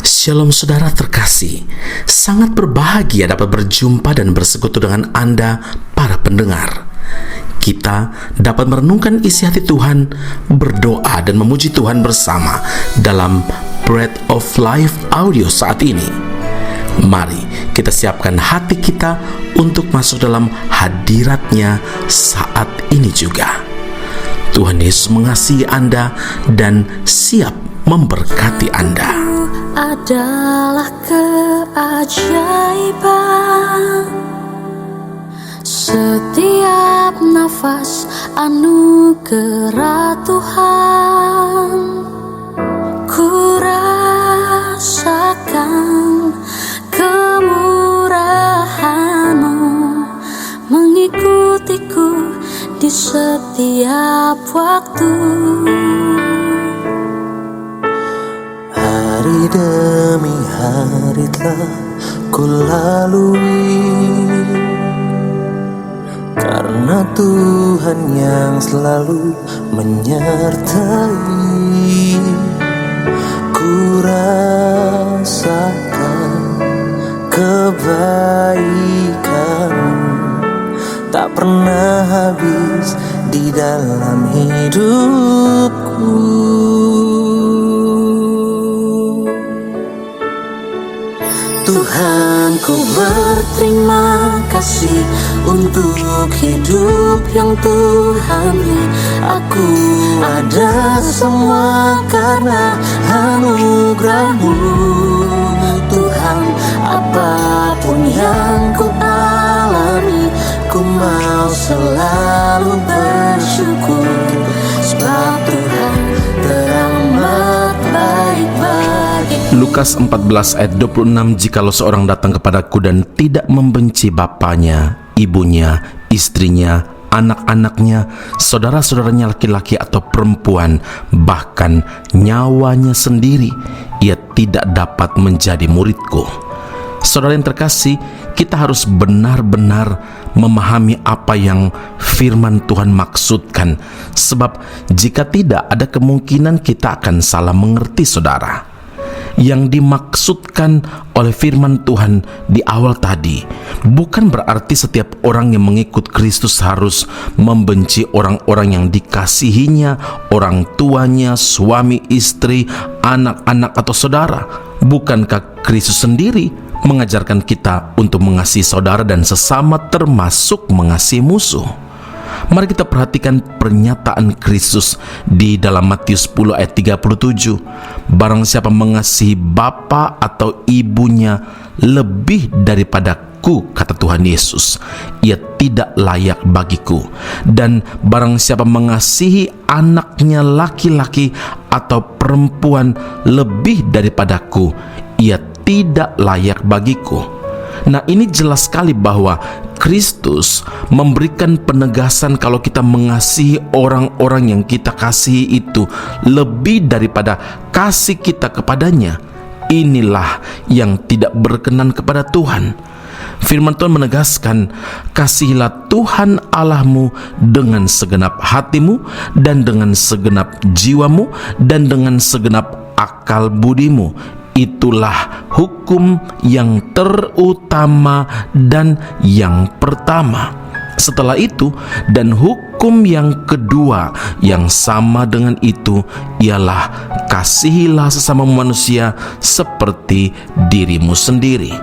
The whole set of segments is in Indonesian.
Shalom saudara terkasih, sangat berbahagia dapat berjumpa dan bersekutu dengan Anda para pendengar. Kita dapat merenungkan isi hati Tuhan, berdoa dan memuji Tuhan bersama dalam Bread of Life audio saat ini. Mari kita siapkan hati kita untuk masuk dalam hadirat-Nya saat ini juga. Tuhan Yesus mengasihi Anda dan siap memberkati Anda. Adalah keajaiban, setiap nafas anugerah Tuhan. Ku rasakan kemurahan-Mu mengikutiku di setiap waktu. Hari demi hari telah ku lalui, karena Tuhan yang selalu menyertai. Ku rasakan kebaikan-Mu tak pernah habis di dalam hidupku. Tuhan, ku berterima kasih untuk hidup yang Tuhan beri. Aku ada semua karena anugerah-Mu. Tuhan, apapun yang ku alami, ku mau selalu bersyukur, sebab Tuhan teramat baik bagiku. Lukas 14 ayat 26, jikalau seorang datang kepadaku dan tidak membenci bapaknya, ibunya, istrinya, anak-anaknya, saudara-saudaranya laki-laki atau perempuan, bahkan nyawanya sendiri, ia tidak dapat menjadi muridku. Saudara yang terkasih, kita harus benar-benar memahami apa yang firman Tuhan maksudkan, sebab jika tidak, ada kemungkinan kita akan salah mengerti saudara. Yang dimaksudkan oleh firman Tuhan di awal tadi bukan berarti setiap orang yang mengikut Kristus harus membenci orang-orang yang dikasihinya, orang tuanya, suami, istri, anak-anak atau saudara. Bukankah Kristus sendiri mengajarkan kita untuk mengasihi saudara dan sesama, termasuk mengasihi musuh? Mari kita perhatikan pernyataan Kristus di dalam Matius 10 ayat 37. Barang siapa mengasihi bapa atau ibunya lebih daripadaku, kata Tuhan Yesus, ia tidak layak bagiku. Dan barang siapa mengasihi anaknya laki-laki atau perempuan lebih daripadaku, ia tidak layak bagiku. Nah, ini jelas sekali bahwa Kristus memberikan penegasan kalau kita mengasihi orang-orang yang kita kasihi itu lebih daripada kasih kita kepadanya. Inilah yang tidak berkenan kepada Tuhan. Firman Tuhan menegaskan, kasihilah Tuhan Allahmu dengan segenap hatimu dan dengan segenap jiwamu dan dengan segenap akal budimu. Itulah hukum yang terutama dan yang pertama. Setelah itu, dan hukum yang kedua yang sama dengan itu ialah kasihilah sesama manusia seperti dirimu sendiri.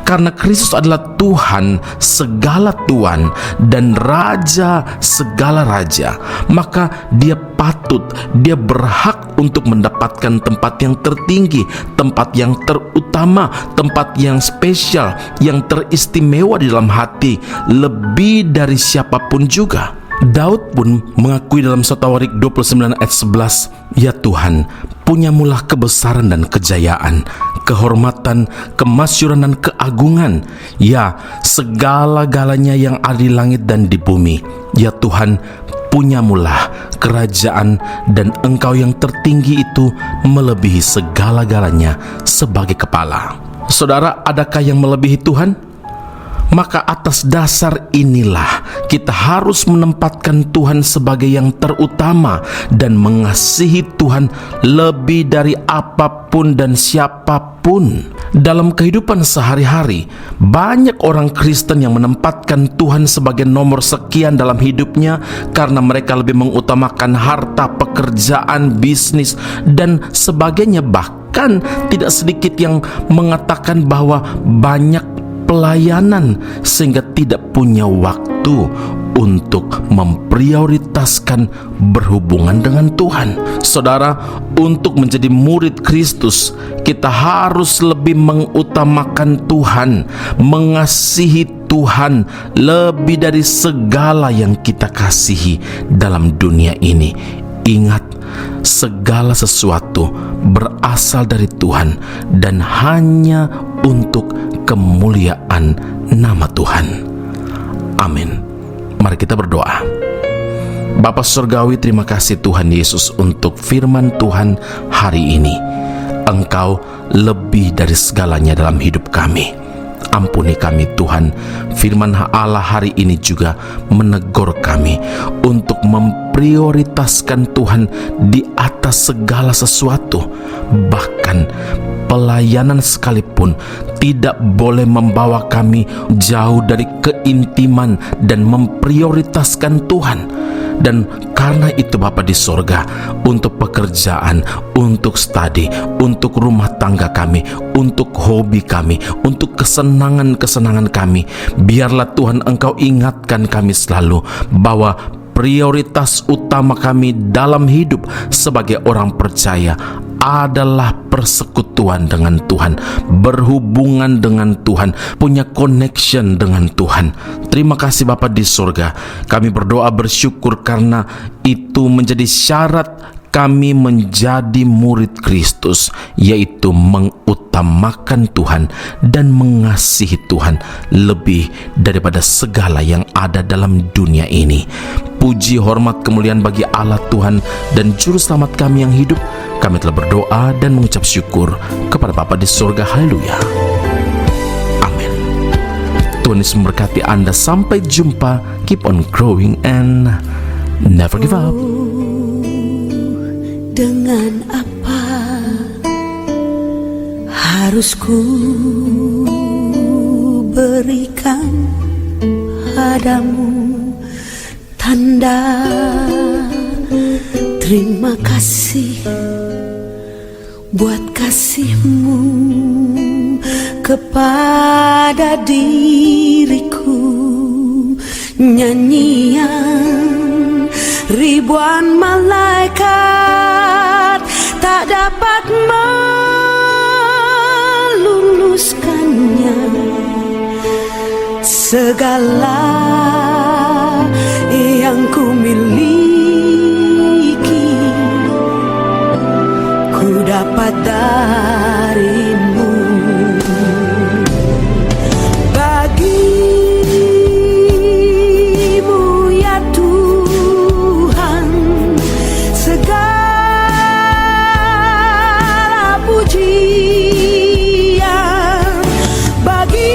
Karena Kristus adalah Tuhan segala Tuhan dan Raja segala Raja, maka Dia berhak untuk mendapatkan tempat yang tertinggi, tempat yang terutama, tempat yang spesial, yang teristimewa di dalam hati, lebih dari siapapun juga. Daud pun mengakui dalam 1 Tawarik 29 ayat 11, ya Tuhan, punyamulah kebesaran dan kejayaan, kehormatan, kemasyuran dan keagungan, ya segala-galanya yang ada di langit dan di bumi. Ya Tuhan, punyamulah kerajaan, dan Engkau yang tertinggi itu melebihi segala-galanya sebagai kepala. Saudara, adakah yang melebihi Tuhan? Maka atas dasar inilah kita harus menempatkan Tuhan sebagai yang terutama dan mengasihi Tuhan lebih dari apapun dan siapapun. Dalam kehidupan sehari-hari, banyak orang Kristen yang menempatkan Tuhan sebagai nomor sekian dalam hidupnya karena mereka lebih mengutamakan harta, pekerjaan, bisnis, dan sebagainya. Bahkan tidak sedikit yang mengatakan bahwa banyak pelayanan sehingga tidak punya waktu untuk memprioritaskan berhubungan dengan Tuhan. Saudara, untuk menjadi murid Kristus, kita harus lebih mengutamakan Tuhan, mengasihi Tuhan lebih dari segala yang kita kasihi dalam dunia ini. Ingat, segala sesuatu berasal dari Tuhan dan hanya untuk kemuliaan nama Tuhan. Amin. Mari kita berdoa. Bapa Surgawi, terima kasih Tuhan Yesus untuk firman Tuhan hari ini. Engkau lebih dari segalanya dalam hidup kami. Ampuni kami Tuhan. Firman Allah hari ini juga menegur kami untuk memprioritaskan Tuhan di atas segala sesuatu. Bahkan pelayanan sekalipun tidak boleh membawa kami jauh dari keintiman dan memprioritaskan Tuhan. Dan karena itu Bapa di sorga, untuk pekerjaan, untuk studi, untuk rumah tangga kami, untuk hobi kami, untuk kesenangan-kesenangan kami, biarlah Tuhan Engkau ingatkan kami selalu bahwa prioritas utama kami dalam hidup sebagai orang percaya adalah persekutuan dengan Tuhan, berhubungan dengan Tuhan, punya connection dengan Tuhan. Terima kasih Bapa di surga. Kami berdoa bersyukur karena itu menjadi syarat kami menjadi murid Kristus, yaitu mengutamakan Tuhan dan mengasihi Tuhan lebih daripada segala yang ada dalam dunia ini. Puji, hormat, kemuliaan bagi Allah Tuhan dan Juru Selamat kami yang hidup. Kami telah berdoa dan mengucap syukur kepada Bapa di surga. Haleluya. Amin. Tuhan Yesus memberkati Anda. Sampai jumpa. Keep on growing and never give up. Dengan apa harus ku berikan padamu tanda terima kasih buat kasih-Mu kepada diriku? Nyanyian ribuan malaikat tak dapat meluluskannya. Segala yang ku miliki ku dapat darimu. Bagimu ya Tuhan segala pujian. Bagimu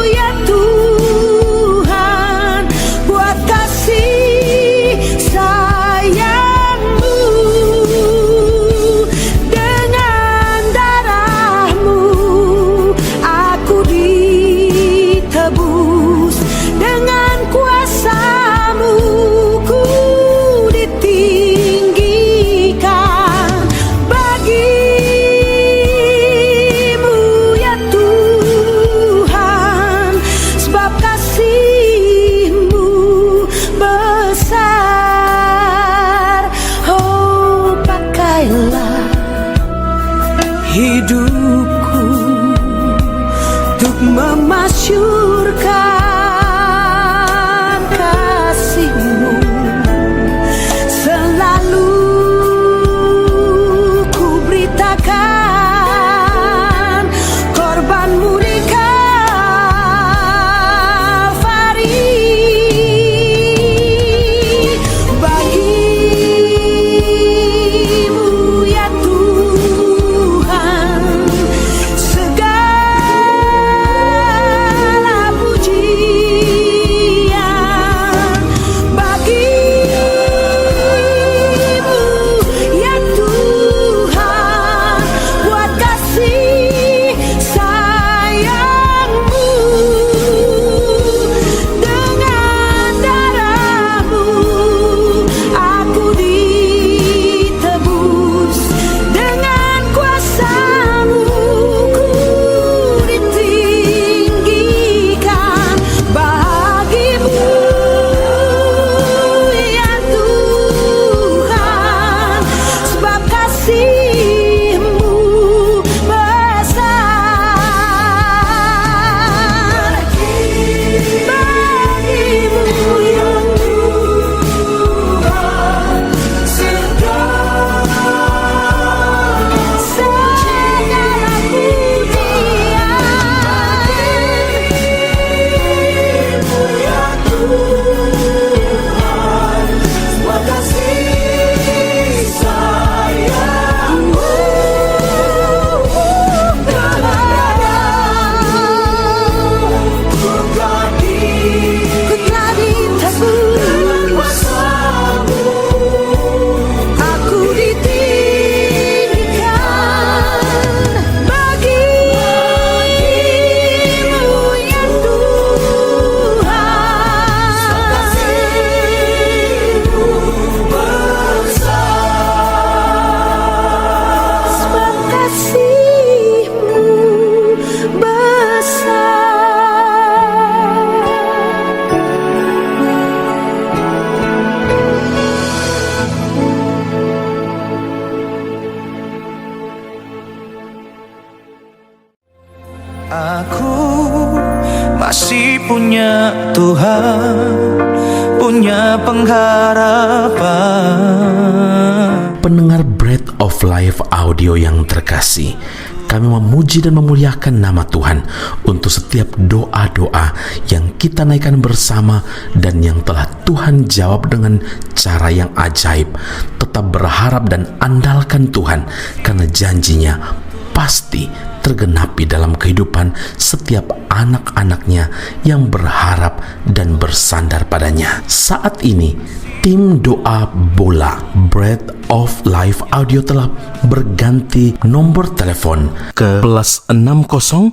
ya Tuhan buat kasih sayangmu. Dengan darahmu aku ditebus, dengan kuasamu ku ditinggikan. Bagimu ya Tuhan sebab kasih-Mu besar. Oh, pakailah hidupku untuk memasyurkan kasih-Mu. Selalu ku beritakan korban-Mu di Kalvari. Bagimu ya Tuhan segala Aku masih punya Tuhan, punya pengharapan. Pendengar Breath of Life audio yang terkasih, kami memuji dan memuliakan nama Tuhan untuk setiap doa-doa yang kita naikkan bersama dan yang telah Tuhan jawab dengan cara yang ajaib. Tetap berharap dan andalkan Tuhan, karena janjinya pasti tergenapi dalam kehidupan setiap anak-anaknya yang berharap dan bersandar padanya. Saat ini, tim doa bola Breath of Life audio telah berganti nomor telepon ke +60 10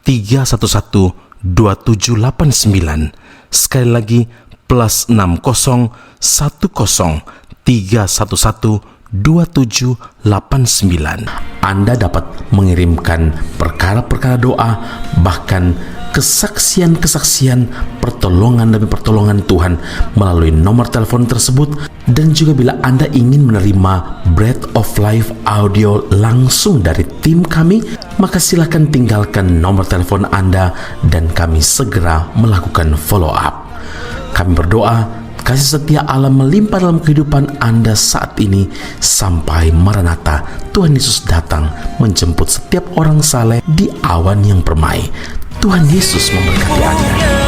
311 2789. Sekali lagi +60 10 311 2789. Anda dapat mengirimkan perkara-perkara doa, bahkan kesaksian-kesaksian, pertolongan demi pertolongan Tuhan melalui nomor telepon tersebut. Dan juga bila Anda ingin menerima Breath of Life audio langsung dari tim kami, maka silakan tinggalkan nomor telepon Anda dan kami segera melakukan follow up. Kami berdoa kasih setia Allah melimpah dalam kehidupan Anda saat ini sampai Maranatha, Tuhan Yesus datang menjemput setiap orang saleh di awan yang permai. Tuhan Yesus memberkati Anda.